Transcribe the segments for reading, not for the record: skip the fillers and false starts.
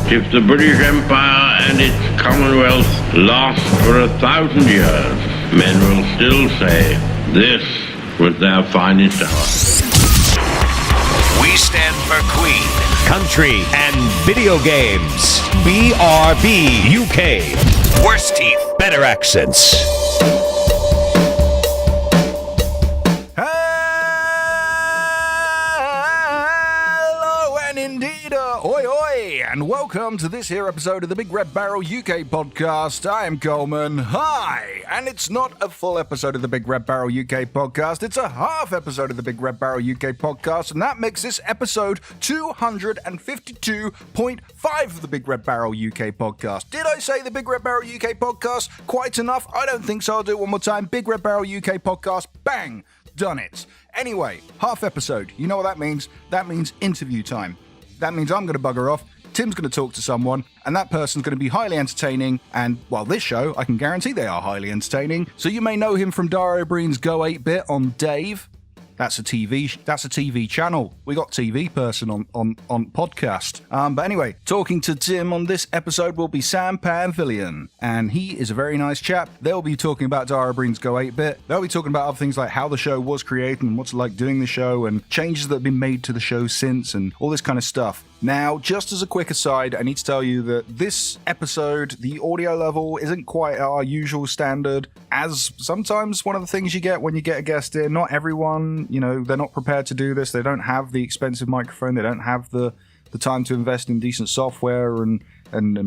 If the British Empire and its Commonwealth last for 1,000 years, men will still say this was their finest hour. We stand for Queen, country, and video games. BRB UK. Worse teeth, better accents. And welcome to this here episode of the BigRedBarel UK podcast. I am Coleman. Hi! And it's not a full episode of the BigRedBarel UK podcast. It's a half episode of the BigRedBarel UK podcast. And that makes this episode 252.5 of the BigRedBarel UK podcast. Did I say the BigRedBarel UK podcast quite enough? I don't think so. I'll do it one more time. BigRedBarel UK podcast. Bang! Done it. Anyway, half episode. You know what that means? That means interview time. That means I'm going to bugger off. Tim's going to talk to someone, and that person's going to be highly entertaining, and, well, this show, I can guarantee they are highly entertaining. So you may know him from Dara Briain's Go 8-Bit on Dave. That's a TV channel. We got TV person on podcast. But anyway, talking to Tim on this episode will be Sam Pamphilon, and he is a very nice chap. They'll be talking about Dara Briain's Go 8-Bit. They'll be talking about other things like how the show was created and what's it like doing the show and changes that have been made to the show since and all this kind of stuff. Now, just as a quick aside, I need to tell you that this episode, the audio level isn't quite our usual standard, as sometimes one of the things you get when you get a guest in, not everyone, they're not prepared to do this. They don't have the expensive microphone. They don't have the time to invest in decent software and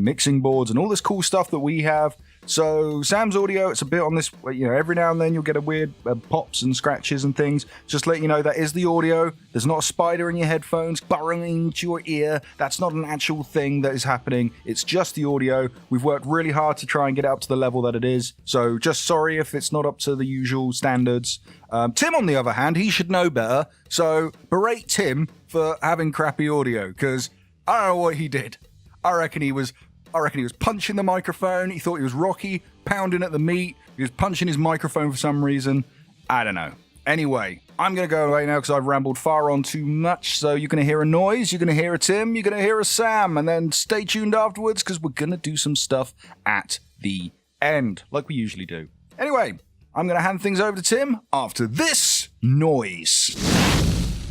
mixing boards and all this cool stuff that we have. So Sam's audio, it's a bit on this, every now and then you'll get a weird pops and scratches and things. Just let you know that is the audio. There's not a spider in your headphones burrowing into your ear. That's not an actual thing that is happening. It's just the audio. We've worked really hard to try and get it up to the level that it is. So just sorry if it's not up to the usual standards. Tim, on the other hand, he should know better. So berate Tim for having crappy audio, because I don't know what he did. I reckon he was punching the microphone. He thought he was Rocky, pounding at the meat. He was punching his microphone for some reason. I don't know. Anyway, I'm going to go away now because I've rambled far on too much. So you're going to hear a noise, you're going to hear a Tim, you're going to hear a Sam, and then stay tuned afterwards because we're going to do some stuff at the end, like we usually do. Anyway, I'm going to hand things over to Tim after this noise.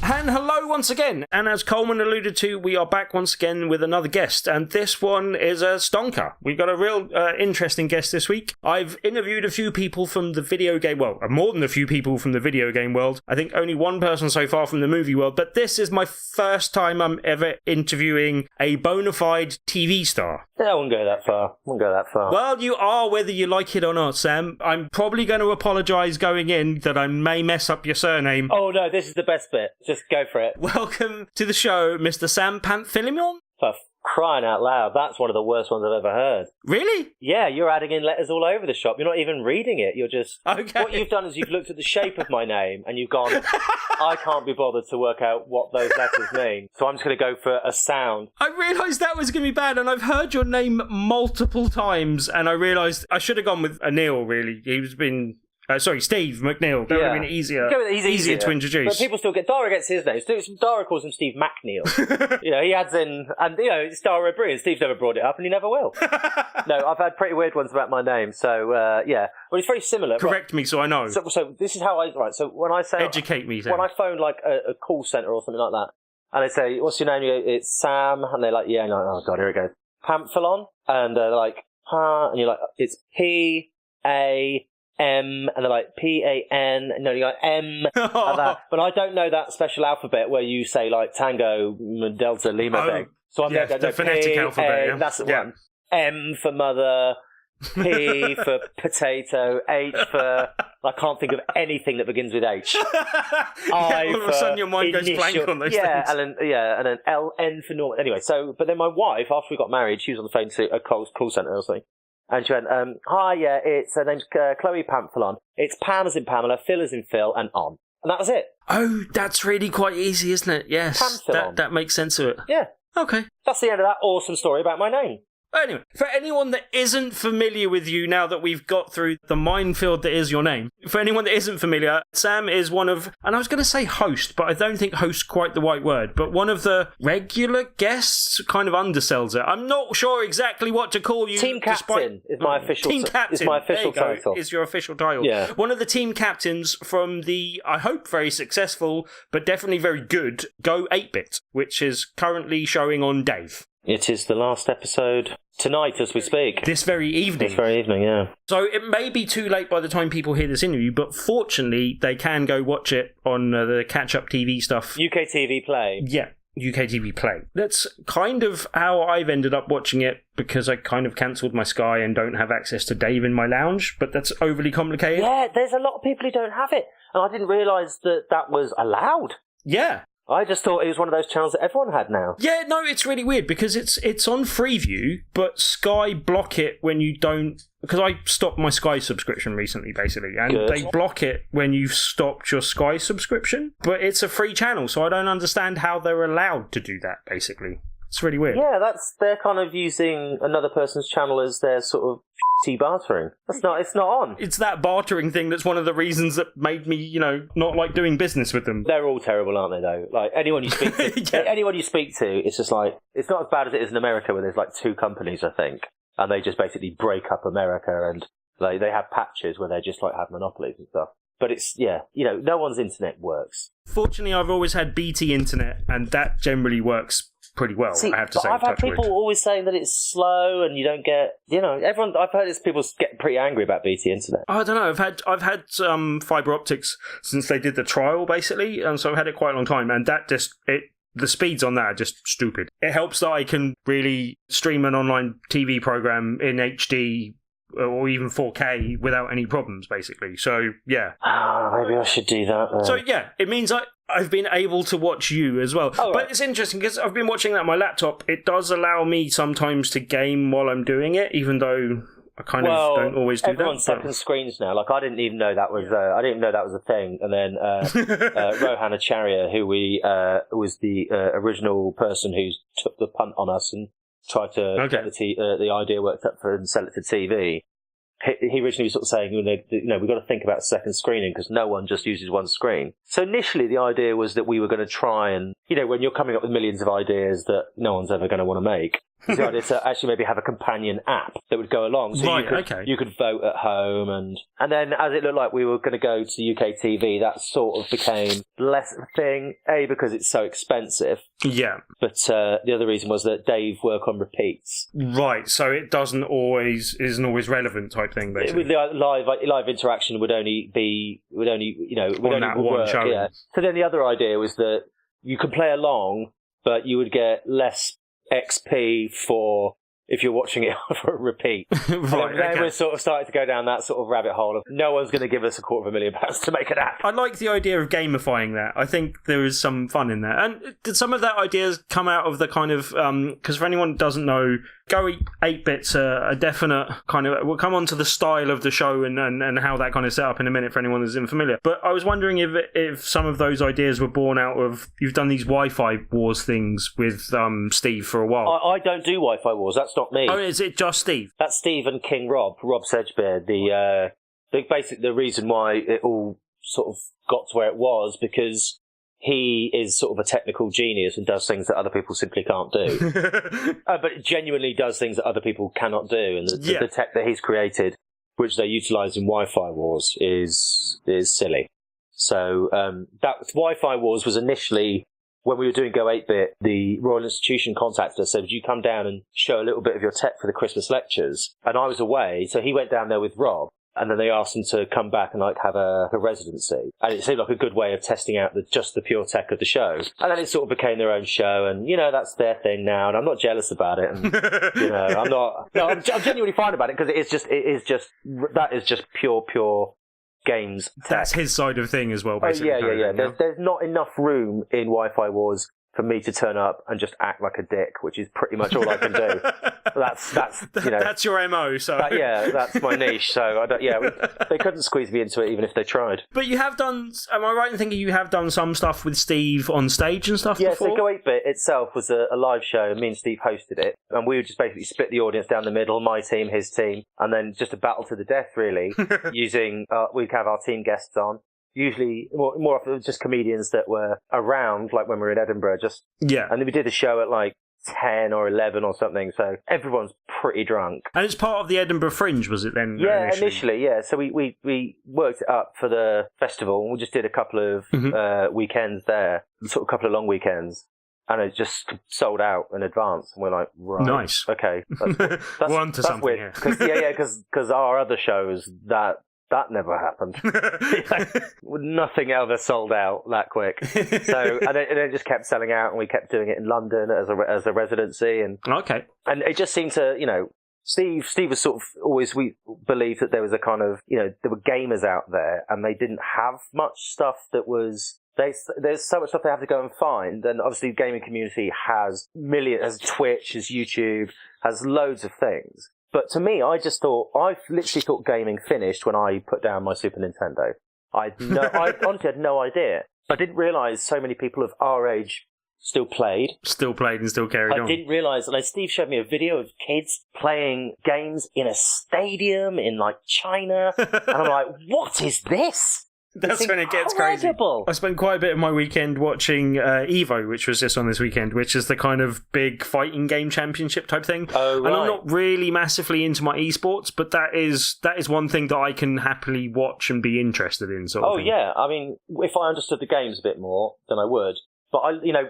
And hello once again, and as Coleman alluded to, we are back once again with another guest, and this one is a stonker. We've got a real interesting guest this week. I've interviewed a few people from the video game, more than a few people from the video game world. I think only one person so far from the movie world, but this is my first time I'm ever interviewing a bona fide TV star. Yeah, I wouldn't go that far. Well, you are, whether you like it or not, Sam. I'm probably going to apologise going in that I may mess up your surname. Oh no, this is the best bit. Just go for it. Welcome to the show, Mr. Sam Pamphilon. For crying out loud, that's one of the worst ones I've ever heard. Really? Yeah, you're adding in letters all over the shop. You're not even reading it. You're just... Okay. What you've done is you've looked at the shape of my name and you've gone, I can't be bothered to work out what those letters mean, so I'm just going to go for a sound. I realised that was going to be bad, and I've heard your name multiple times, and I realised I should have gone with Anil, really. He's been... Steve McNeil. That would have been easier. He's easier to introduce. But people still get... Dara gets his name. Dara calls him Steve McNeil. He adds in... And, it's Dara Briain. Steve's never brought it up, and he never will. No, I've had pretty weird ones about my name, so, yeah. Well, it's very similar. Correct me so I know. So this is how I... Right, so when I say... Educate me, Sam. When I phone, like, a call centre or something like that, and they say, what's your name? You go, it's Sam. And they're like, yeah. And you're like, oh, God, here it goes. Pamphilon. And they're like, and you're like, it's P-A... M, and they're like P-A-N, no, you're like M, like that. But I don't know that special alphabet where you say like Tango, Delta, Lima thing. So I'm there, the phonetic alphabet, yeah. That's the one. M for mother, P for potato, H for... I can't think of anything that begins with H. All of a sudden your mind goes blank on those things. And then L, N for normal. Anyway, but then my wife, after we got married, she was on the phone to a call centre or something. And she went, hi, yeah, her name's Chloe Pamphilon. It's Pam as in Pamela, Phil as in Phil, and on. And that was it. Oh, that's really quite easy, isn't it? Yes. Pamphilon. That makes sense of it. Yeah. Okay. That's the end of that awesome story about my name. Anyway, for anyone that isn't familiar with you now that we've got through the minefield that is your name, for anyone that isn't familiar, Sam is one of, and I was going to say host, but I don't think host quite the right word, but one of the regular guests kind of undersells it. I'm not sure exactly what to call you. Team captain is my official title. Is your official title. Yeah. One of the team captains from the, I hope, very successful, but definitely very good, Go 8-Bit, which is currently showing on Dave. It is the last episode tonight as we speak. This very evening. Yeah. So it may be too late by the time people hear this interview, but fortunately they can go watch it on the catch-up TV stuff. UK TV Play. Yeah, UK TV Play. That's kind of how I've ended up watching it, because I kind of cancelled my Sky and don't have access to Dave in my lounge, but that's overly complicated. Yeah, there's a lot of people who don't have it, and I didn't realise that was allowed. Yeah. I just thought it was one of those channels that everyone had now. Yeah, no, it's really weird because it's on Freeview, but Sky block it when you don't... Because I stopped my Sky subscription recently, basically, and Good. They block it when you've stopped your Sky subscription, but it's a free channel, so I don't understand how they're allowed to do that, basically. It's really weird. Yeah, they're kind of using another person's channel as their sort of bartering. It's not on. It's that bartering thing that's one of the reasons that made me, not like doing business with them. They're all terrible, aren't they, though? Like, anyone you speak to, Yeah. anyone you speak to, it's just like, it's not as bad as it is in America where there's like 2 companies, I think, and they just basically break up America, and they have patches where they just like have monopolies and stuff. But it's, no one's internet works. Fortunately, I've always had BT internet, and that generally works pretty well, See, I have to say. I've had people always saying that it's slow and you don't get, everyone. I've heard people get pretty angry about BT internet. I don't know. I've had fibre optics since they did the trial, basically, and so I've had it quite a long time, and that the speeds on that are just stupid. It helps that I can really stream an online TV program in HD or even 4K without any problems, basically. So, yeah. Maybe I should do that then. So, yeah, it means I've been able to watch you as well. Oh, but right. it's interesting because I've been watching that on my laptop. It does allow me sometimes to game while I'm doing it, even though I kind of don't always do that. Everyone's second screens now. Like, I didn't even know that was a thing. And then Rohan Acharya, who was the original person who took the punt on us and tried to get the idea worked up for and sell it to TV. He originally was sort of saying, we've got to think about second screening because no one just uses one screen. So initially the idea was that we were going to try and, when you're coming up with millions of ideas that no one's ever going to want to make, the idea to actually maybe have a companion app that would go along. So you could vote at home and then as it looked like we were going to go to UK TV, that sort of became less of a thing, because it's so expensive. Yeah. But the other reason was that Dave work on repeats. Right, so it isn't always relevant type thing, basically. With the live interaction would only on that one work, show. Yeah. So then the other idea was that you could play along, but you would get less XP for if you're watching it for a repeat. Right, then we're sort of starting to go down that sort of rabbit hole of no one's going to give us £250,000 to make an app. I like the idea of gamifying that. I think there is some fun in that. And did some of that ideas come out of the kind of... Because for anyone who doesn't know, Go 8-Bit's a definite kind of... We'll come on to the style of the show and how that kind of set up in a minute for anyone that's unfamiliar. But I was wondering if some of those ideas were born out of... You've done these Wi-Fi Wars things with Steve for a while. I don't do Wi-Fi Wars. That's not me. Oh, is it just Steve? That's Steve and King Rob Sedgebeard. The reason why it all sort of got to where it was because he is sort of a technical genius and does things that other people simply can't do. But genuinely does things that other people cannot do. And the tech that he's created, which they utilise in Wi-Fi Wars, is silly. So that Wi-Fi Wars was initially... When we were doing Go 8-Bit, the Royal Institution contacted us, said, would you come down and show a little bit of your tech for the Christmas lectures? And I was away, so he went down there with Rob, and then they asked him to come back and have a residency. And it seemed like a good way of testing out just the pure tech of the show. And then it sort of became their own show, and, that's their thing now, and I'm not jealous about it. And, I'm genuinely fine about it, because that is just pure games tech. That's his side of thing as well, basically. Yeah. There's not enough room in Wi-Fi Wars for me to turn up and just act like a dick, which is pretty much all I can do. That's that's your MO. So that's my niche. So they couldn't squeeze me into it even if they tried. But you have done. Am I right in thinking you have done some stuff with Steve on stage and stuff? Yeah, before? so Go 8-Bit itself was a live show, and me and Steve hosted it, and we would just basically split the audience down the middle, my team, his team, and then just a battle to the death, really, using, we'd have our team guests on, usually more often just comedians that were around, like when we were in Edinburgh, and then we did a show at like 10 or 11 or something, so everyone's pretty drunk. And it's part of the Edinburgh Fringe, was it then? Yeah, initially, yeah. So we worked it up for the festival, and we just did a couple of weekends there, sort of a couple of long weekends, and it just sold out in advance, and we're like, right, nice, okay, that's we're onto something, weird. Because our other shows, that never happened. Nothing ever sold out that quick. So and it just kept selling out, and we kept doing it in London as a residency, and it just seemed to, Steve was sort of always, we believed that there was a kind of, there were gamers out there, and they didn't have much stuff that was. There's so much stuff they have to go and find, and obviously the gaming community has millions, has Twitch, has YouTube, has loads of things. But to me, I literally thought gaming finished when I put down my Super Nintendo. I honestly had no idea. I didn't realise so many people of our age still played and still carried on. I didn't realise, and Steve showed me a video of kids playing games in a stadium in like China, and I'm like, what is this? That's when it gets crazy. I spent quite a bit of my weekend watching Evo, which was just on this weekend, which is the kind of big fighting game championship type thing. Oh, right. And I'm not really massively into my esports, but that is one thing that I can happily watch and be interested in. Sort of thing. Yeah. I mean, if I understood the games a bit more, then I would. But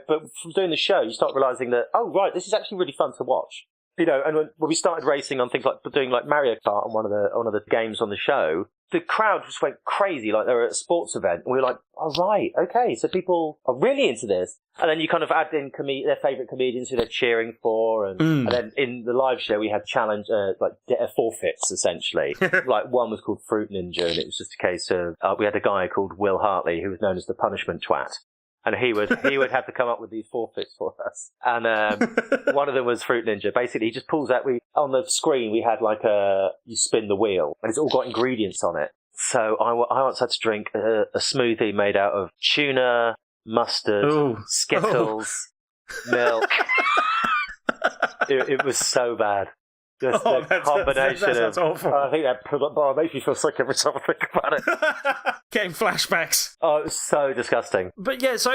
but from doing the show, you start realising that, oh right, this is actually really fun to watch. And when we started racing on things like doing like Mario Kart on one of the games on the show, the crowd just went crazy, like they were at a sports event. And we were like, oh, right, okay, so people are really into this. And then you kind of add in their favourite comedians who they're cheering for. And then in the live show, we had challenge, forfeits, essentially. Like one was called Fruit Ninja, and it was just a case of, we had a guy called Will Hartley, who was known as the Punishment Twat. And he would have to come up with these forfeits for us. And one of them was Fruit Ninja. Basically, he just pulls out. On the screen, we had you spin the wheel, and it's all got ingredients on it. So I once had to drink a smoothie made out of tuna, mustard, Skittles, milk. It was so bad. Just the combination that sounds awful. I think that makes me feel sick every time I think about it. Getting flashbacks. Oh, it was so disgusting. But yeah, so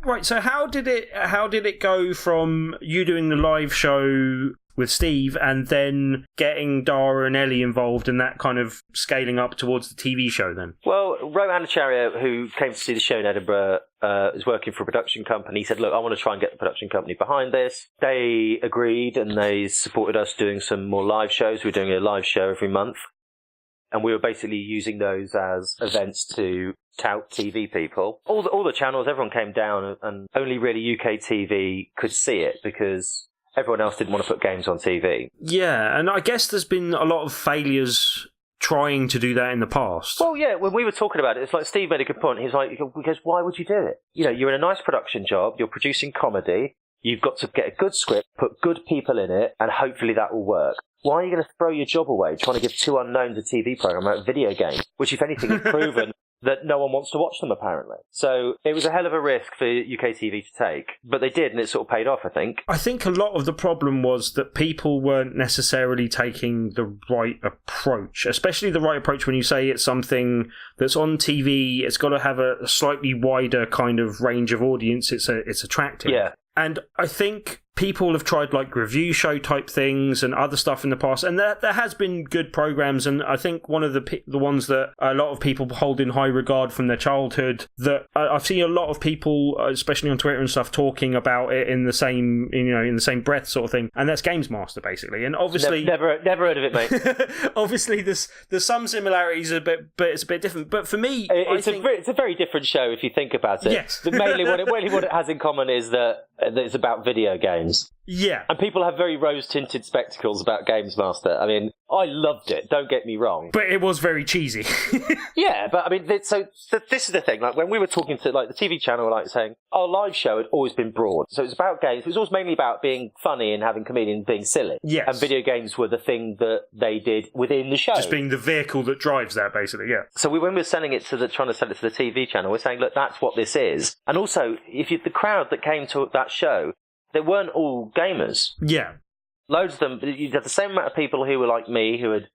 right. So how did it go from you doing the live show with Steve and then getting Dara and Ellie involved and that kind of scaling up towards the TV show then? Well, Rohan Acharya, who came to see the show in Edinburgh, is working for a production company. He said, look, I want to try and get the production company behind this. They agreed, and they supported us doing some more live shows. We're doing a live show every month. And we were basically using those as events to tout TV people. All the channels, everyone came down, and only really UK TV could see it because everyone else didn't want to put games on TV. Yeah, and I guess there's been a lot of failures trying to do that in the past. Well, yeah, when we were talking about it, it's like Steve made a good point. He's like, because why would you do it? You're in a nice production job, you're producing comedy, you've got to get a good script, put good people in it, and hopefully that will work. Why are you going to throw your job away trying to give two unknowns a TV program about a video game, which, if anything, has proven that no one wants to watch them, apparently. So it was a hell of a risk for UK TV to take, but they did, and it sort of paid off, I think. I think a lot of the problem was that people weren't necessarily taking the right approach, especially the right approach when you say it's something that's on TV, it's got to have a slightly wider kind of range of audience, it's attractive. Yeah. And I think people have tried like review show type things and other stuff in the past, and there has been good programs. And I think one of the ones that a lot of people hold in high regard from their childhood, that I've seen a lot of people, especially on Twitter and stuff, talking about it in the same breath sort of thing. And that's Games Master basically. And obviously, never heard of it, mate. Obviously, there's some similarities a bit, but it's a bit different. But for me, it's a very different show if you think about it. Yes. Mainly what it has in common is that it's about video games. Yeah. And people have very rose-tinted spectacles about Games Master. I mean, I loved it, don't get me wrong. But it was very cheesy. Yeah, but I mean, this is the thing. Like, when we were talking to, like, the TV channel, like, saying, our live show had always been broad. So it was about games. It was always mainly about being funny and having comedians being silly. Yes. And video games were the thing that they did within the show. Just being the vehicle that drives that, basically, yeah. So when we're selling it trying to sell it to the TV channel, we're saying, look, that's what this is. And also, the crowd that came to that show, they weren't all gamers. Yeah. Loads of them, you had the same amount of people who were like me, who had,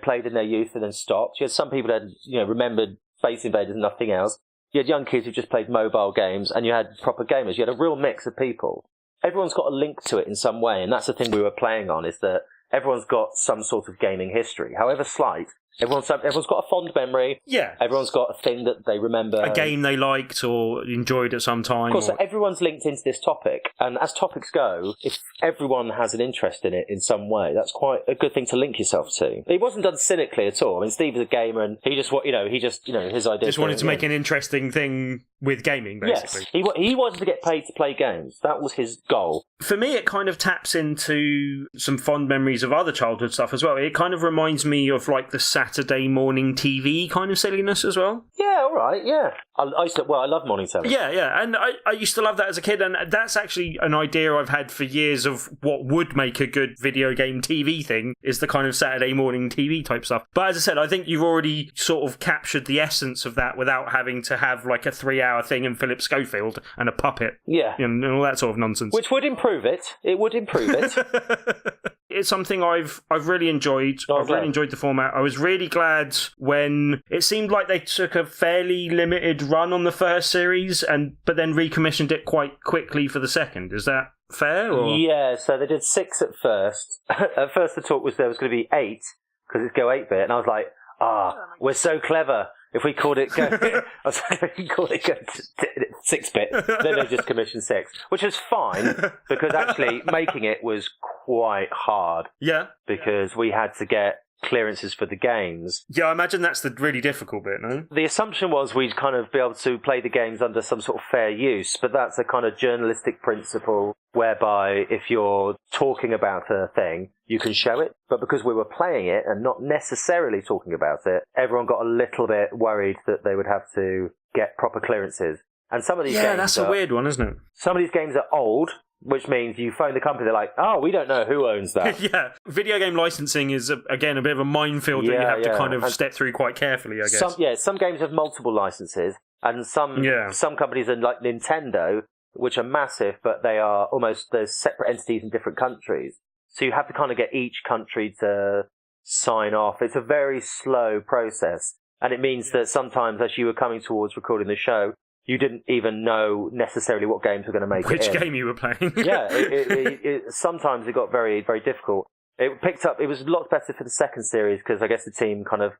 played in their youth and then stopped. You had some people that had, remembered Space Invaders and nothing else. You had young kids who just played mobile games, and you had proper gamers. You had a real mix of people. Everyone's got a link to it in some way, and that's the thing we were playing on, is that everyone's got some sort of gaming history, however slight. Everyone's got a fond memory. Yeah. Everyone's got a thing that they remember. A game they liked or enjoyed at some time. Of course, so everyone's linked into this topic. And as topics go, if everyone has an interest in it in some way, that's quite a good thing to link yourself to. It wasn't done cynically at all. I mean, Steve is a gamer, and he just his idea. Just wanted to make an interesting thing with gaming, basically. Yes. He wanted to get paid to play games. That was his goal. For me, it kind of taps into some fond memories of other childhood stuff as well. It kind of reminds me of, like, the Saturday morning TV kind of silliness as well. Yeah, all right, yeah. I love morning telly. Yeah, and I used to love that as a kid, and that's actually an idea I've had for years of what would make a good video game TV thing, is the kind of Saturday morning TV type stuff. But as I said, I think you've already sort of captured the essence of that without having to have, like, a 3-hour thing and Philip Schofield and a puppet. Yeah. And all that sort of nonsense. Which would improve it. It would improve it. It's something I've really enjoyed. I've really enjoyed the format. I was really glad when it seemed like they took a fairly limited run on the first series, but then recommissioned it quite quickly for the second. Is that fair? Or? Yeah, so they did 6 at first. At first the talk was there was going to be 8, because it's Go 8-bit, and I was like, we're so clever. If we called it Go, I was like, if we called it Go 6-bit, then they just commissioned 6, which was fine, because actually making it was quite hard. Yeah. Because we had to get clearances for the games. Yeah, I imagine that's the really difficult bit, no? The assumption was we'd kind of be able to play the games under some sort of fair use, but that's a kind of journalistic principle whereby if you're talking about a thing, you can show it. But because we were playing it and not necessarily talking about it, everyone got a little bit worried that they would have to get proper clearances. And some of these games that's a weird one, isn't it? Some of these games are old, which means you phone the company, they're like, we don't know who owns that. Yeah, video game licensing is, again, a bit of a minefield that you have to kind of step through quite carefully, I guess. Some games have multiple licenses, and some companies are like Nintendo, which are massive, but they are almost, there's separate entities in different countries. So you have to kind of get each country to sign off. It's a very slow process, and it means that sometimes as you were coming towards recording the show, you didn't even know necessarily what games were going to make Which it in. game you were playing. Yeah, sometimes it got very, very difficult. It was a lot better for the second series because I guess the team kind of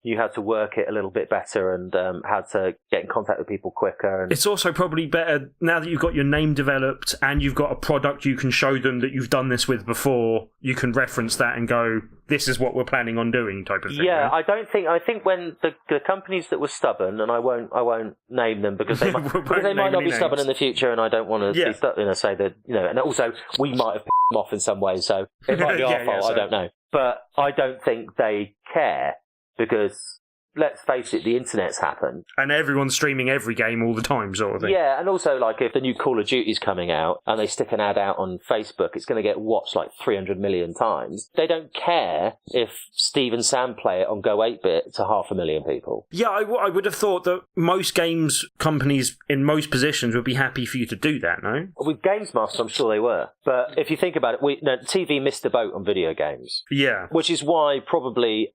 knew how to work it a little bit better and how to get in contact with people quicker. And it's also probably better now that you've got your name developed and you've got a product you can show them that you've done this with before, you can reference that and go, this is what we're planning on doing type of thing. Yeah, right? I think when the companies that were stubborn, and I won't name them because they might, not be stubborn in the future, and I don't want to be say that, and also we might have pissed them off in some way, so it might be our fault, I don't know. But I don't think they care. Because, let's face it, the internet's happened. And everyone's streaming every game all the time, sort of thing. Yeah, and also, like, if the new Call of Duty's coming out and they stick an ad out on Facebook, it's going to get watched like 300 million times. They don't care if Steve and Sam play it on Go 8-bit to 500,000 people. Yeah, I would have thought that most games companies in most positions would be happy for you to do that, no? With Games Master, I'm sure they were. But if you think about it, TV missed the boat on video games. Yeah. Which is why probably...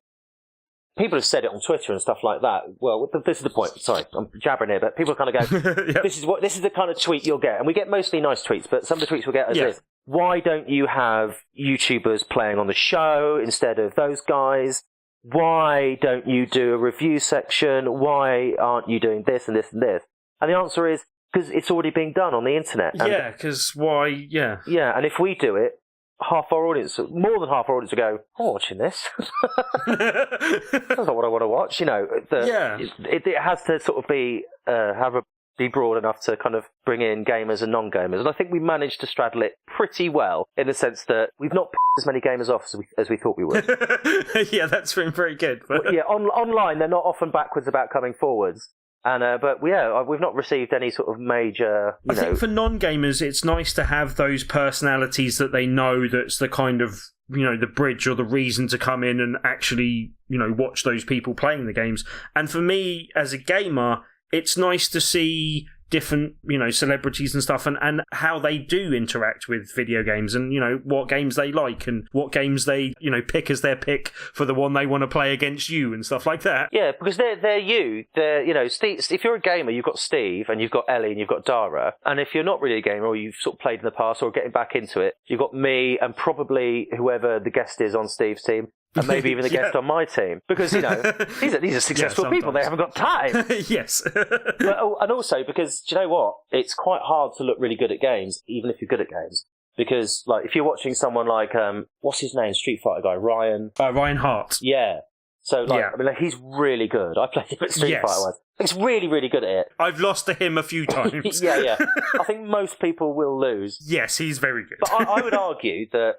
People have said it on Twitter and stuff like that. Well, this is the point. Sorry, I'm jabbering here, but people kind of go, yep. This is the kind of tweet you'll get. And we get mostly nice tweets, but some of the tweets we'll get is this. Why don't you have YouTubers playing on the show instead of those guys? Why don't you do a review section? Why aren't you doing this and this and this? And the answer is, because it's already being done on the internet. Yeah, because why, Yeah, and if we do it, more than half our audience will go, I'm watching this. That's not what I want to watch, It has to sort of be, have a be broad enough to kind of bring in gamers and non-gamers. And I think we managed to straddle it pretty well, in the sense that we've not pissed as many gamers off as we thought we would. Yeah, that's been very good. But yeah, online they're not often backwards about coming forwards. And but yeah, we've not received any sort of major. I think for non-gamers, it's nice to have those personalities that they know that's the kind of, the bridge or the reason to come in and actually, watch those people playing the games. And for me, as a gamer, it's nice to see different, celebrities and stuff and how they do interact with video games and, what games they like and what games they, pick as their pick for the one they want to play against you and stuff like that. Yeah, because they're you. Steve, if you're a gamer, you've got Steve and you've got Ellie and you've got Dara. And if you're not really a gamer or you've sort of played in the past or getting back into it, you've got me and probably whoever the guest is on Steve's team. And maybe even a guest on my team. Because, these are successful people. They haven't got time. Yes. And also because, do you know what? It's quite hard to look really good at games, even if you're good at games. Because, like, if you're watching someone like, what's his name? Street Fighter guy, Ryan. Ryan Hart. Yeah. So, he's really good. I played him at Street Fighter once. He's really, really good at it. I've lost to him a few times. Yeah. I think most people will lose. Yes, he's very good. But I would argue that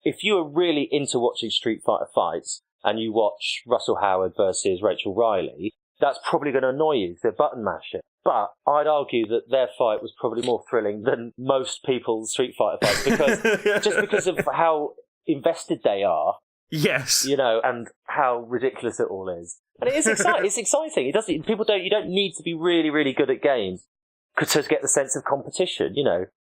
if you are really into watching Street Fighter fights and you watch Russell Howard versus Rachel Riley, that's probably going to annoy you if they're button mashing. But I'd argue that their fight was probably more thrilling than most people's Street Fighter fights because of how invested they are. Yes. And how ridiculous it all is. And it is exciting. It's exciting. You don't need to be really, really good at games to get the sense of competition,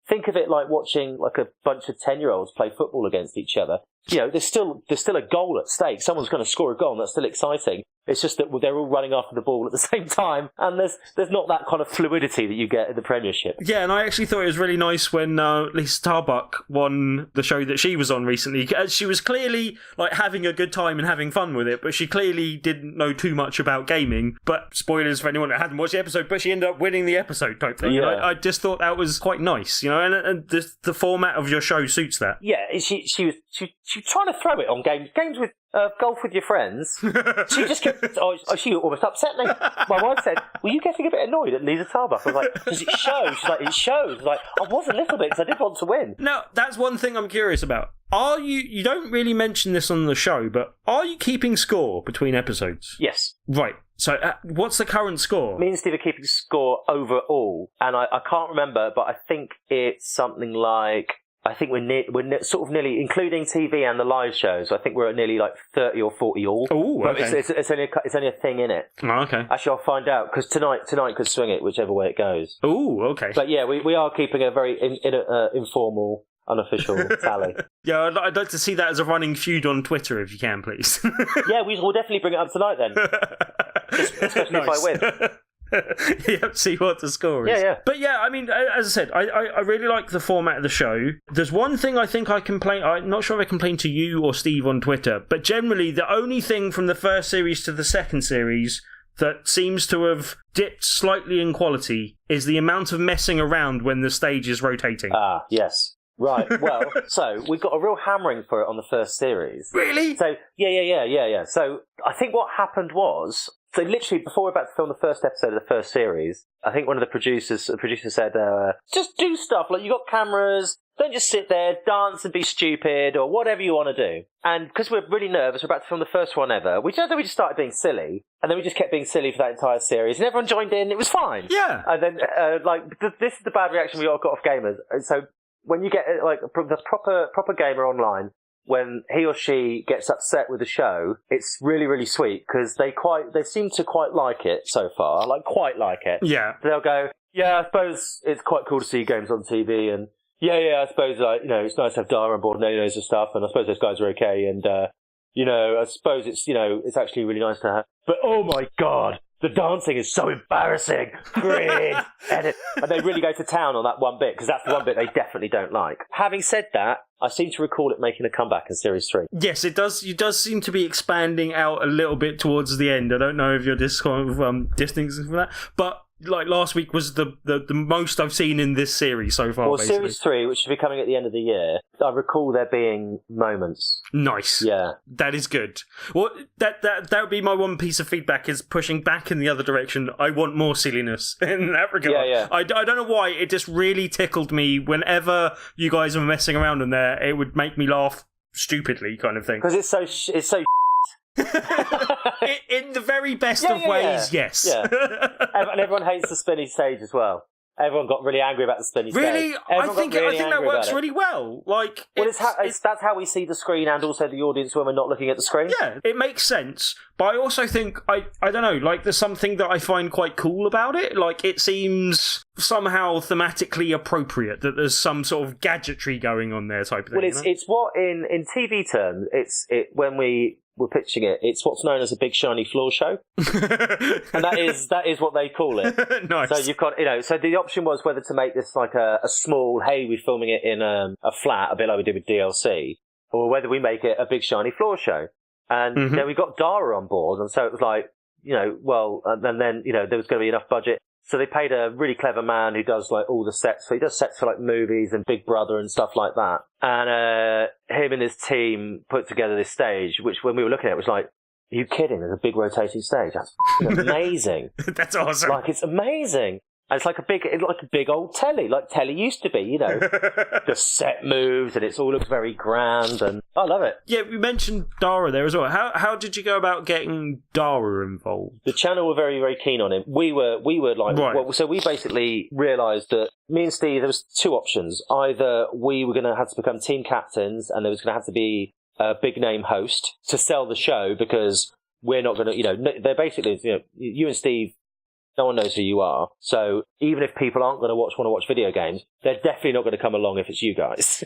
Think of it like watching like a bunch of 10-year-olds play football against each other. There's still a goal at stake. Someone's going to score a goal, and that's still exciting. It's just that they're all running after the ball at the same time, and there's not that kind of fluidity that you get in the Premiership. Yeah, and I actually thought it was really nice when Lisa Starbuck won the show that she was on recently. She was clearly like having a good time and having fun with it, but she clearly didn't know too much about gaming. But spoilers for anyone that hadn't watched the episode, but she ended up winning the episode type thing. Yeah. I just thought that was quite nice, and the format of your show suits that. Yeah, she was trying to throw it on games with golf with your friends. She just kept. She almost upset me. My wife said, "Were you getting a bit annoyed at Lisa Starbuck?" I was like, "Does it show?" She's like, "It shows." I was like, I was a little bit because I did want to win. Now, that's one thing I'm curious about. Are you don't really mention this on the show, but are you keeping score between episodes? Yes. Right. So, what's the current score? Me and Steve are keeping score overall, and I can't remember, but I think it's something like. I think we're sort of nearly, including TV and the live shows, I think we're at nearly like 30 or 40 all. Oh, okay. It's only a thing in it. Oh, okay. Actually, I'll find out, because tonight could swing it, whichever way it goes. Oh, okay. But yeah, we are keeping a very informal, unofficial tally. Yeah, I'd like to see that as a running feud on Twitter, if you can, please. Yeah, we'll definitely bring it up tonight then. Especially if I win. Yep, see what the score is. Yeah. But yeah, I mean, as I said, I really like the format of the show. There's one thing I think I complain. I'm not sure if I complained to you or Steve on Twitter, but generally the only thing from the first series to the second series that seems to have dipped slightly in quality is the amount of messing around when the stage is rotating. Ah, yes. Right, well, so we got a real hammering for it on the first series. Really? So, yeah. So I think what happened was, so literally before we were about to film the first episode of the first series, I think one of the producers said, just do stuff, like you got cameras, don't just sit there, dance and be stupid, or whatever you want to do. And because we're really nervous, we're about to film the first one ever, we just started being silly, and then we just kept being silly for that entire series, and everyone joined in, it was fine. Yeah. And then, this is the bad reaction we all got off gamers. So, when you get like the proper gamer online, when he or she gets upset with the show, it's really, really sweet because they seem to quite like it so far, quite like it. Yeah. They'll go, yeah, I suppose it's quite cool to see games on TV, and yeah, I suppose it's nice to have Dara on board and knows and stuff, and I suppose those guys are okay, and I suppose it's actually really nice to have. But oh my god. The dancing is so embarrassing. Cringe. And they really go to town on that one bit, because that's the one bit they definitely don't like. Having said that, I seem to recall it making a comeback in Series 3. Yes, it does. It does seem to be expanding out a little bit towards the end. I don't know if you're distancing from that. But like last week was the most I've seen in this series so far. Well, basically. Series 3, which should be coming at the end of the year, I recall there being moments. Nice. Yeah. That is good. Well, that would be my one piece of feedback, is pushing back in the other direction. I want more silliness in that regard. Yeah. I don't know why, it just really tickled me whenever you guys were messing around in there. It would make me laugh stupidly, kind of thing. Because it's so In the very best of ways, yes. Yeah. And everyone hates the spinny stage as well. Everyone got really angry about the spinny stage. Really? I think that works really well. Like, that's how we see the screen and also the audience when we're not looking at the screen. Yeah, it makes sense. But I also think, I don't know, like, there's something that I find quite cool about it. Like, it seems somehow thematically appropriate that there's some sort of gadgetry going on there type of thing. Well, it's what, in TV terms, when we were pitching it, it's what's known as a big shiny floor show. And that is what they call it. Nice. So you've got, so the option was whether to make this like a small, hey, we're filming it in a flat, a bit like we did with DLC, or whether we make it a big shiny floor show. And then we got Dara on board, and so it was like, and then, there was going to be enough budget. So they paid a really clever man who does like all the sets. So he does sets for like movies and Big Brother and stuff like that. And him and his team put together this stage, which when we were looking at it was like, are you kidding? There's a big rotating stage. That's amazing. That's awesome. Like, it's amazing. And it's like a big old telly, like telly used to be, The set moves and it all looks very grand, and I love it. Yeah, we mentioned Dara there as well. How did you go about getting Dara involved? The channel were very, very keen on him. We were like, right. So we basically realised that me and Steve, there was two options. Either we were going to have to become team captains, and there was going to have to be a big name host to sell the show, because we're not going to, they're basically, you and Steve, no one knows who you are. So even if people aren't going to want to watch video games, they're definitely not going to come along if it's you guys.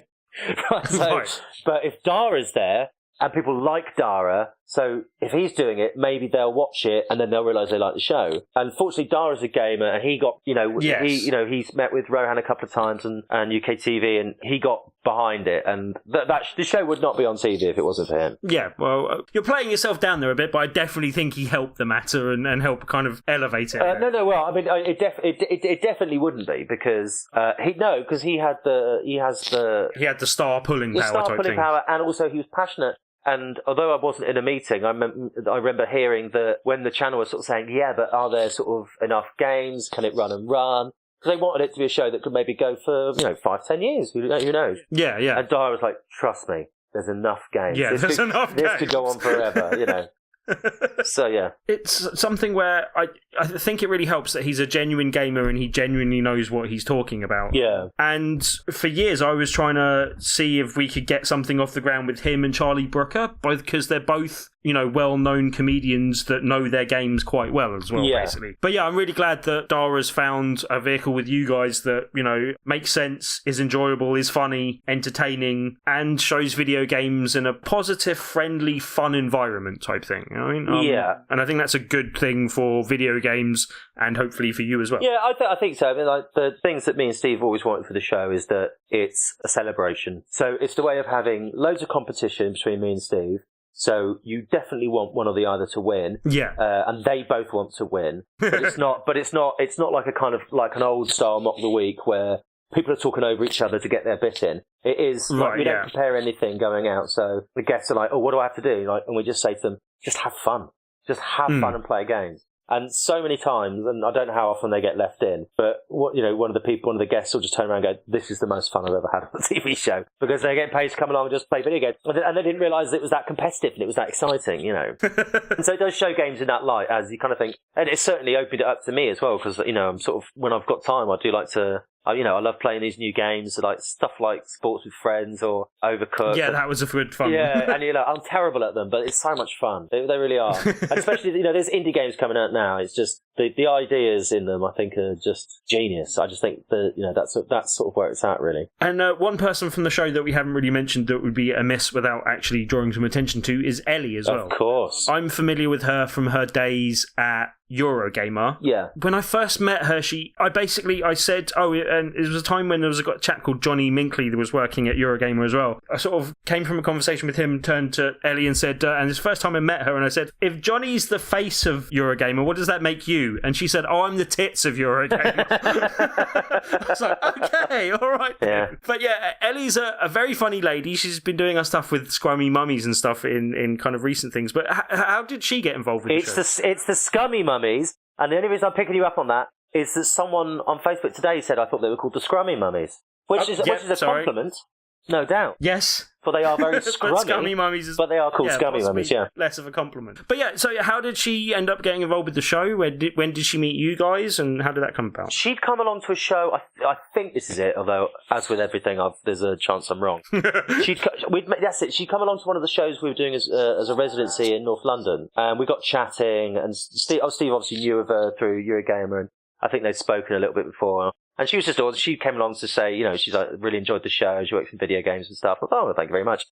Right. But if Dara's there, and people like Dara, so if he's doing it, maybe they'll watch it and then they'll realise they like the show. And fortunately, Dara's a gamer, and he got, he's met with Rohan a couple of times and UK TV, and he got behind it. And the show would not be on TV if it wasn't for him. Yeah, well, you're playing yourself down there a bit, but I definitely think he helped the matter and helped kind of elevate it. Well, I mean, it definitely wouldn't be, because he had the star pulling power, and also he was passionate. And although I wasn't in a meeting, I remember hearing that when the channel was sort of saying, yeah, but are there sort of enough games? Can it run and run? Because they wanted it to be a show that could maybe go for 5-10 years. Who knows? Yeah. And Dara was like, trust me, there's enough games. Yeah, there's enough games. This could go on forever. So yeah, it's something where I think it really helps that he's a genuine gamer and he genuinely knows what he's talking about. Yeah. And for years I was trying to see if we could get something off the ground with him and Charlie Brooker, both because they're both well-known comedians that know their games quite well as well, basically. But yeah, I'm really glad that Dara's found a vehicle with you guys that, makes sense, is enjoyable, is funny, entertaining, and shows video games in a positive, friendly, fun environment type thing. You know what I mean? Yeah. And I think that's a good thing for video games, and hopefully for you as well. Yeah, I think so. I mean, like, the things that me and Steve always wanted for the show is that it's a celebration. So it's the way of having loads of competition between me and Steve. So you definitely want one or the other to win. Yeah. And they both want to win. But it's not like a kind of like an old style mock the week where people are talking over each other to get their bit in. It is we don't prepare anything going out. So the guests are like, oh, what do I have to do? And we just say to them, just have fun. Just have fun and play games. And so many times, and I don't know how often they get left in, but one of the guests will just turn around and go, this is the most fun I've ever had on a TV show. Because they get paid to come along and just play video games. And they didn't realise it was that competitive and it was that exciting, And so it does show games in that light, as you kind of think, and it's certainly opened it up to me as well, because, I'm sort of, when I've got time, I do like to, I love playing these new games, like stuff like Sports with Friends or Overcooked. Yeah, that was a good fun. Yeah, and I'm terrible at them, but it's so much fun. They really are. And especially, there's indie games coming out now. It's just the ideas in them, I think, are just genius. I just think that that's sort of where it's at, really. And one person from the show that we haven't really mentioned that would be amiss without actually drawing some attention to is Ellie as well. Of course. I'm familiar with her from her days at Eurogamer. Yeah. When I first met her, I said, oh, and it was a time when there was a chap called Johnny Minkley that was working at Eurogamer as well. I sort of came from a conversation with him, turned to Ellie and said, and it's the first time I met her, and I said, if Johnny's the face of Eurogamer, what does that make you? And she said, oh, I'm the tits of Eurogamer. I was like, okay, all right. Yeah. But yeah, Ellie's a very funny lady. She's been doing our stuff with Scrummy Mummies and stuff in kind of recent things. But how did she get involved with the show? It's the Scummy Mummies, and the only reason I'm picking you up on that is that someone on Facebook today said I thought they were called the Scrummy Mummies, which is a compliment, no doubt. Yes. For they are very scrummy, Mummies but they are called Scummy Mummies, yeah. Less of a compliment. But yeah, so how did she end up getting involved with the show? When did she meet you guys, and how did that come about? She'd come along to a show, I think this is it, although, as with everything, there's a chance I'm wrong. That's it, she'd come along to one of the shows we were doing as a residency in North London, and we got chatting, and Steve obviously knew of her through Eurogamer, and I think they'd spoken a little bit before. And she was she came along to say, she's like, really enjoyed the show, she works in video games and stuff. I thought, oh, thank you very much.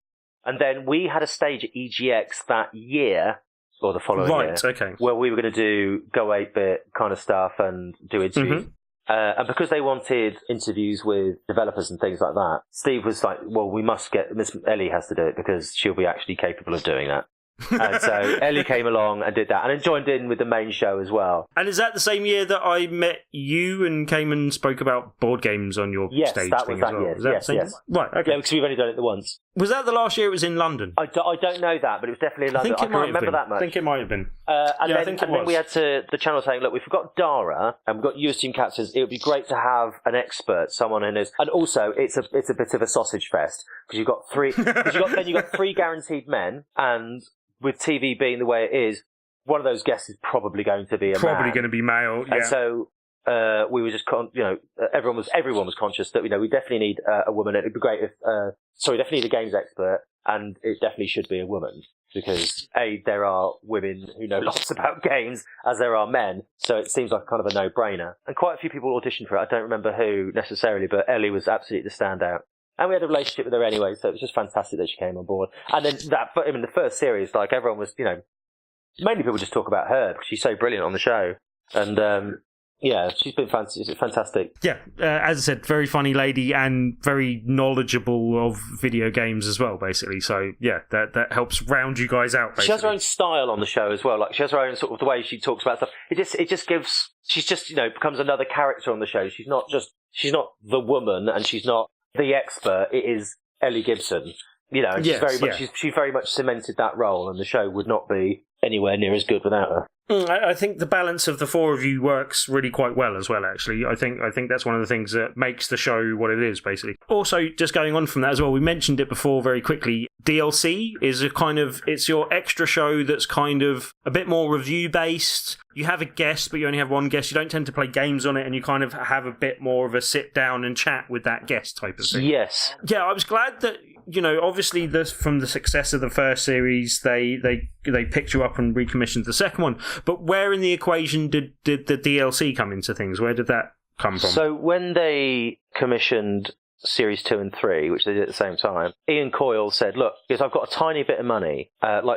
And then we had a stage at EGX that year, or the following year, okay, where we were going to do Go 8-bit kind of stuff and do interviews. Mm-hmm. And because they wanted interviews with developers and things like that, Steve was like, well, we must get, Miss Ellie has to do it because she'll be actually capable of doing that. And so Ellie came along and did that, and then joined in with the main show as well. And is that the same year that I met you and came and spoke about board games on your stage? Yes, that was that year. Yes. Right, okay. Yeah, because we've only done it the once. Was that the last year it was in London? I don't know that, but it was definitely in London. I can remember that much. I think it might have been. And then we had the channel saying, look, we've got Dara and we've got you as team captains. It would be great to have an expert, someone in this. And also, it's a bit of a sausage fest because you've got three. You've got three guaranteed men, and with TV being the way it is, one of those guests is probably going to be a man. Going to be male. Yeah. And so we were just, everyone was conscious that we definitely need a woman. It'd be great if we definitely need a games expert, and it definitely should be a woman because there are women who know lots about games as there are men, so it seems like kind of a no-brainer. And quite a few people auditioned for it. I don't remember who necessarily, but Ellie was absolutely the standout. And we had a relationship with her anyway, so it was just fantastic that she came on board. And then the first series, like everyone was, mainly people just talk about her because she's so brilliant on the show. And yeah, she's been fantastic. Yeah, as I said, very funny lady and very knowledgeable of video games as well, basically. So yeah, that helps round you guys out. Basically. She has her own style on the show as well. Like she has her own sort of the way she talks about stuff. It just gives. She's just becomes another character on the show. She's not the woman, and she's not the expert. It is Ellie Gibson. And she's very much cemented that role, and the show would not be anywhere near as good without her. I think the balance of the four of you works really quite well as well, actually. I think that's one of the things that makes the show what it is, basically. Also, just going on from that as well, we mentioned it before very quickly, DLC is it's your extra show that's kind of a bit more review-based. You have a guest, but you only have one guest. You don't tend to play games on it, and you kind of have a bit more of a sit-down and chat with that guest type of thing. Yes. Yeah, I was glad that, obviously from the success of the first series, they picked you up and recommissioned the second one. But where in the equation did the DLC come into things? Where did that come from? So when they commissioned Series 2 and 3, which they did at the same time, Ian Coyle said, look, because I've got a tiny bit of money,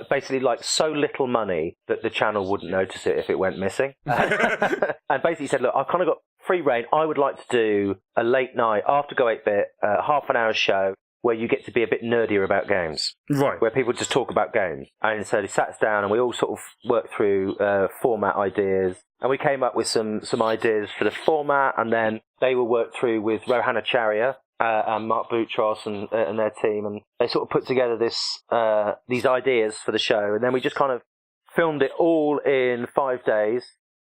basically so little money that the channel wouldn't notice it if it went missing. And basically said, look, I've kind of got free reign. I would like to do a late night after Go 8-bit, half an hour show where you get to be a bit nerdier about games. Right. Where people just talk about games. And so he sat us down and we all sort of worked through format ideas. And we came up with some ideas for the format, and then they were worked through with Rohana Charya and Mark Boutros and their team, and they sort of put together these ideas for the show, and then we just kind of filmed it all in 5 days,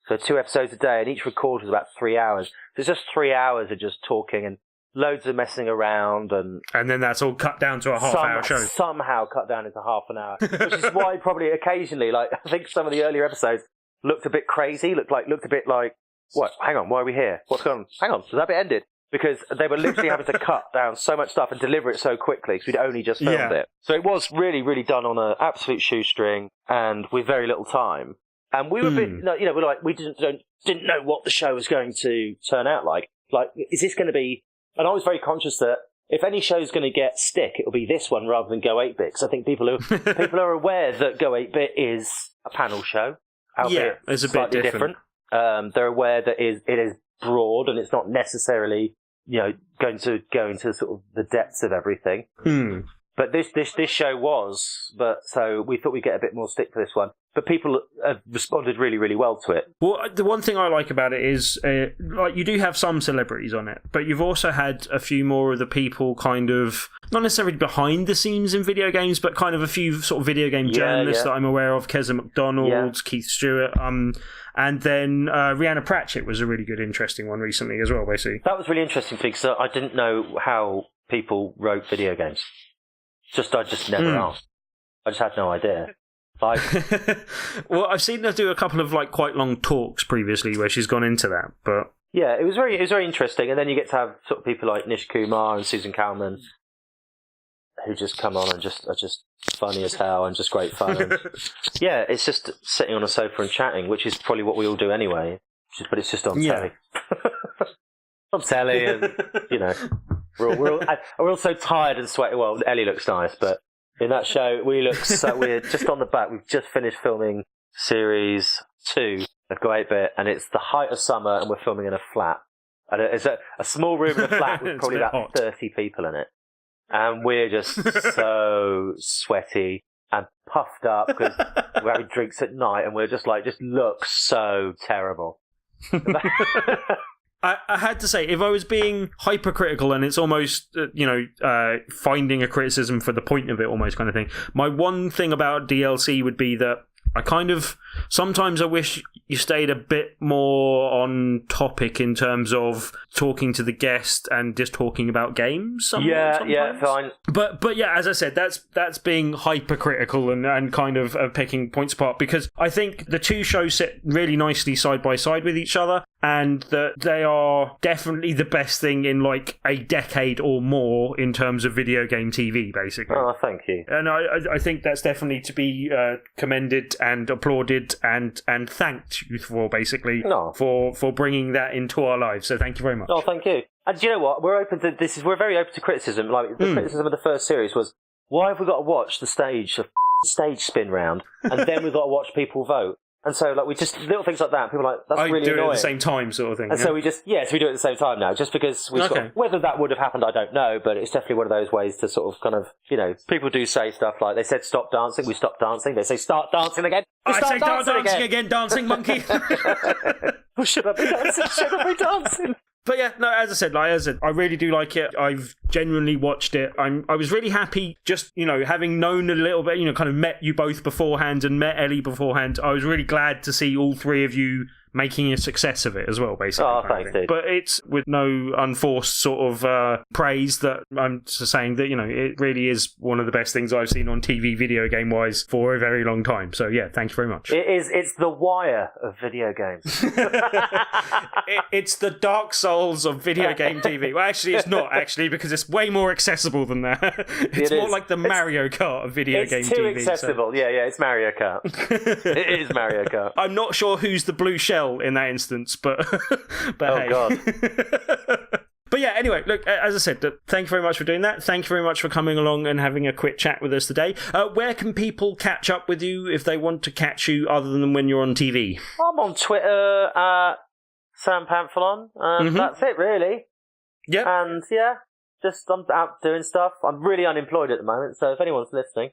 so 2 episodes a day, and each record was about 3 hours. So it's just 3 hours of just talking and loads of messing around, and then that's all cut down to a half-hour show. Somehow cut down into half an hour, which is why probably occasionally, I think some of the earlier episodes looked a bit crazy, looked a bit like, what? Hang on, why are we here? What's going on? Hang on, has that bit ended? Because they were literally having to cut down so much stuff and deliver it so quickly because we'd only just filmed it. So it was really, really done on an absolute shoestring and with very little time. And we were a bit, we're like, we didn't know what the show was going to turn out like. Like, is this going to be? And I was very conscious that if any show's going to get stick, it'll be this one rather than Go 8-bit. Because I think people are aware that Go 8-bit is a panel show. It's a bit different. They're aware that it is broad and it's not necessarily, going to go into sort of the depths of everything. But this show was, so we thought we'd get a bit more stick for this one. But people have responded really, really well to it. Well, the one thing I like about it is, you do have some celebrities on it, but you've also had a few more of the people kind of, not necessarily behind the scenes in video games, but kind of a few sort of video game journalists that I'm aware of, Keza McDonald, Keith Stewart, and then Rhianna Pratchett was a really good, interesting one recently as well, basically. That was really interesting because I didn't know how people wrote video games. I just never asked. I just had no idea. Well, I've seen her do a couple of quite long talks previously where she's gone into that, but yeah, it was very interesting. And then you get to have sort of people like Nish Kumar and Susan Calman, who just come on and are just funny as hell and just great fun. And yeah, it's just sitting on a sofa and chatting, which is probably what we all do anyway. But it's just on telly. On telly, and we're all so tired and sweaty. Well, Ellie looks nice, but in that show, we're just on the back. We've just finished filming series 2 of Go 8-Bit, and it's the height of summer, and we're filming in a flat. And it's a small room in a flat with probably about 30 people in it. And we're just so sweaty and puffed up because we're having drinks at night, and we're just look so terrible. I had to say, if I was being hypercritical, and it's almost, finding a criticism for the point of it almost kind of thing, my one thing about DLC would be that sometimes I wish you stayed a bit more on topic in terms of talking to the guest and just talking about games. Sometimes. Fine. But yeah, as I said, that's being hypercritical and kind of picking points apart, because I think the two shows sit really nicely side by side with each other, and that they are definitely the best thing in a decade or more in terms of video game TV, basically. Oh, thank you. And I think that's definitely to be commended and applauded and thanked you for, basically, for bringing that into our lives. So thank you very much. Oh, thank you. And do you know what? We're very open to criticism. The criticism of the first series was, why have we got to watch the stage spin round, and then we've got to watch people vote? And so, we just, little things like that, people are like, that's really annoying. I do it at the same time, sort of thing. And so we do it at the same time now, just because whether that would have happened, I don't know, but it's definitely one of those ways to sort of kind of, people do say stuff like, they said stop dancing, we stopped dancing, they say start dancing again, we start dancing again, dancing monkey. Well, should I be dancing? But yeah, no, as I said, I really do like it. I've genuinely watched it. I was really happy just, having known a little bit, kind of met you both beforehand and met Ellie beforehand. I was really glad to see all three of you making a success of it as well, basically. Oh, thanks, dude. But it's with no unforced sort of praise that I'm just saying that, it really is one of the best things I've seen on TV video game-wise for a very long time. So yeah, thank you very much. It's the Wire of video games. It's the Dark Souls of video game TV. Well, actually, it's not, because it's way more accessible than that. It's more like the Mario Kart of video game TV. It's too accessible. So. Yeah, it's Mario Kart. It is Mario Kart. I'm not sure who's the blue shell in that instance, but hey. God. But yeah, anyway, look, as I said, thank you very much for doing that. Thank you very much for coming along and having a quick chat with us today. Where can people catch up with you if they want to catch you other than when you're on TV? I'm on Twitter at Sam Pamphilon. That's it, really. Yeah. And just I'm out doing stuff. I'm really unemployed at the moment, so if anyone's listening.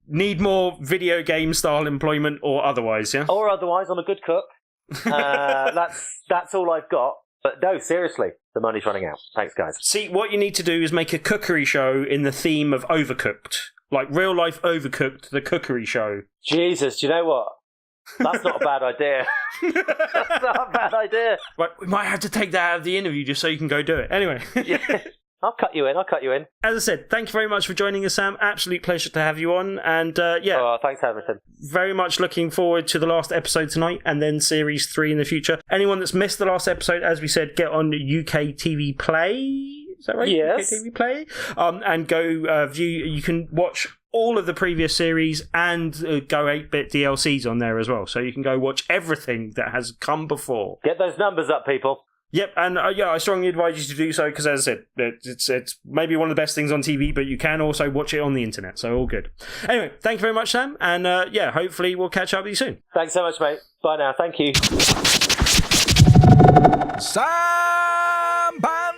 Need more video game style employment or otherwise, yeah? Or otherwise, I'm a good cook. That's all I've got. But no, seriously, the money's running out. Thanks, guys. See, what you need to do is make a cookery show in the theme of Overcooked. Like real life Overcooked, the cookery show. Jesus, do you know what? That's not a bad idea. That's not a bad idea. Right, we might have to take that out of the interview just so you can go do it. Anyway. Yeah. I'll cut you in. As I said, thank you very much for joining us, Sam. Absolute pleasure to have you on. And Oh, thanks, Hamilton. Very much looking forward to the last episode tonight and then Series 3 in the future. Anyone that's missed the last episode, as we said, get on UK TV Play. Is that right? Yes. UK TV Play. And go view. You can watch all of the previous series and Go 8-Bit DLCs on there as well. So you can go watch everything that has come before. Get those numbers up, people. Yep, and I strongly advise you to do so because, as I said, it's maybe one of the best things on TV, but you can also watch it on the internet, so all good. Anyway, thank you very much, Sam, and hopefully we'll catch up with you soon. Thanks so much, mate. Bye now. Thank you. Sam Pamphilon!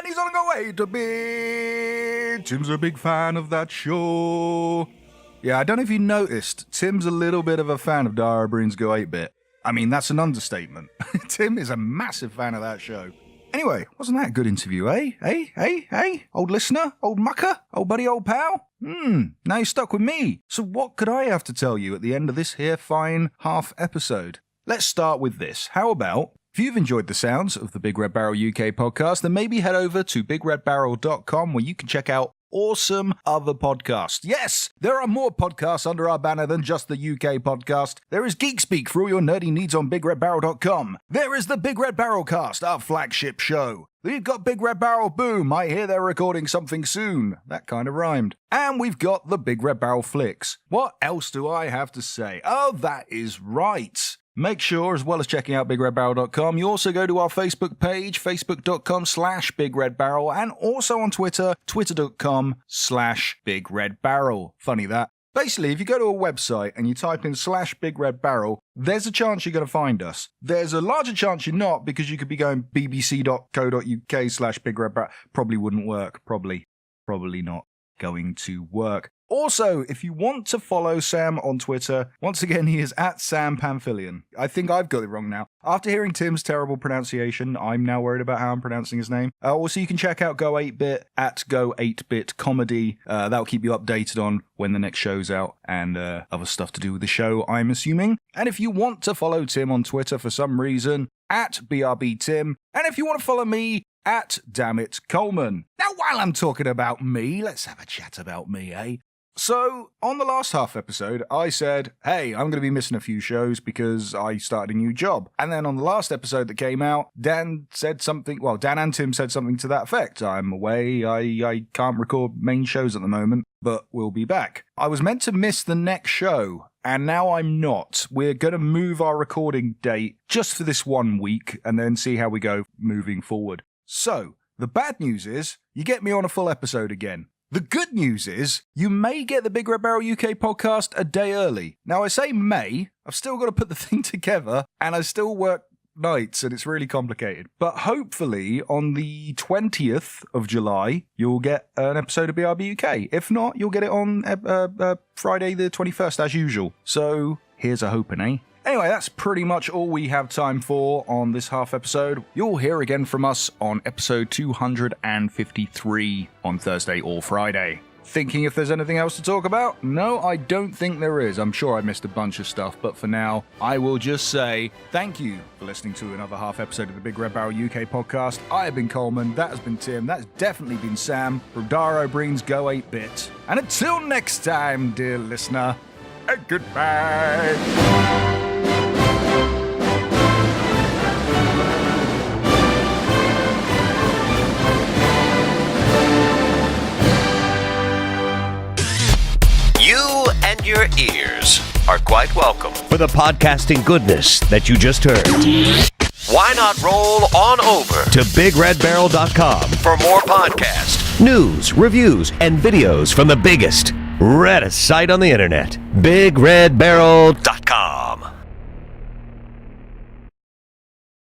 He's on the way to be. Tim's a big fan of that show. Yeah, I don't know if you noticed, Tim's a little bit of a fan of Dara, Briain's Go 8-Bit. I mean, that's an understatement. Tim is a massive fan of that show. Anyway, wasn't that a good interview, eh? Hey? Old listener? Old mucker? Old buddy, old pal? Now you're stuck with me. So what could I have to tell you at the end of this here fine half episode? Let's start with this. How about, if you've enjoyed the sounds of the Big Red Barrel UK podcast, then maybe head over to BigRedBarel.com where you can check out awesome other podcasts. Yes, there are more podcasts under our banner than just the UK podcast. There is Geek Speak for all your nerdy needs on BigRedBarel.com. There is the Big Red Barrel Cast, our flagship show. We've got Big Red Barrel Boom. I hear they're recording something soon. That kind of rhymed. And we've got the Big Red Barrel Flicks. What else do I have to say? Oh, that is right. Make sure, as well as checking out BigRedBarel.com, you also go to our Facebook page, facebook.com/BigRedBarel, and also on Twitter, twitter.com/BigRedBarel. Funny that. Basically, if you go to a website and you type in /BigRedBarel, there's a chance you're going to find us. There's a larger chance you're not, because you could be going bbc.co.uk/BigRedBarel. Probably wouldn't work. Probably not going to work. Also, if you want to follow Sam on Twitter, once again, he is at Sam Pamphilon. I think I've got it wrong now. After hearing Tim's terrible pronunciation, I'm now worried about how I'm pronouncing his name. Also, you can check out Go 8-Bit at Go 8-Bit Comedy. That'll keep you updated on when the next show's out and other stuff to do with the show, I'm assuming. And if you want to follow Tim on Twitter for some reason, at BRB Tim. And if you want to follow me, at Dammit Coleman. Now, while I'm talking about me, let's have a chat about me, eh? So, on the last half episode, I said, hey, I'm going to be missing a few shows because I started a new job. And then on the last episode that came out, Dan and Tim said something to that effect. I'm away, I can't record main shows at the moment, but we'll be back. I was meant to miss the next show, and now I'm not. We're going to move our recording date just for this 1 week, and then see how we go moving forward. So, the bad news is, you get me on a full episode again. The good news is, you may get the Big Red Barrel UK podcast a day early. Now, I say may, I've still got to put the thing together, and I still work nights, and it's really complicated. But hopefully, on the 20th of July, you'll get an episode of BRB UK. If not, you'll get it on Friday the 21st, as usual. So, here's a hoping, eh? Anyway, that's pretty much all we have time for on this half episode. You'll hear again from us on episode 253 on Thursday or Friday. Thinking if there's anything else to talk about? No, I don't think there is. I'm sure I missed a bunch of stuff, but for now, I will just say thank you for listening to another half episode of the Big Red Barrel UK podcast. I have been Coleman, that has been Tim, that's definitely been Sam, from Dara, Briain's Go 8-Bit. And until next time, dear listener, goodbye! You and your ears are quite welcome for the podcasting goodness that you just heard. Why not roll on over to BigRedBarel.com for more podcasts, news, reviews, and videos from the biggest, reddest site on the internet, BigRedBarel.com.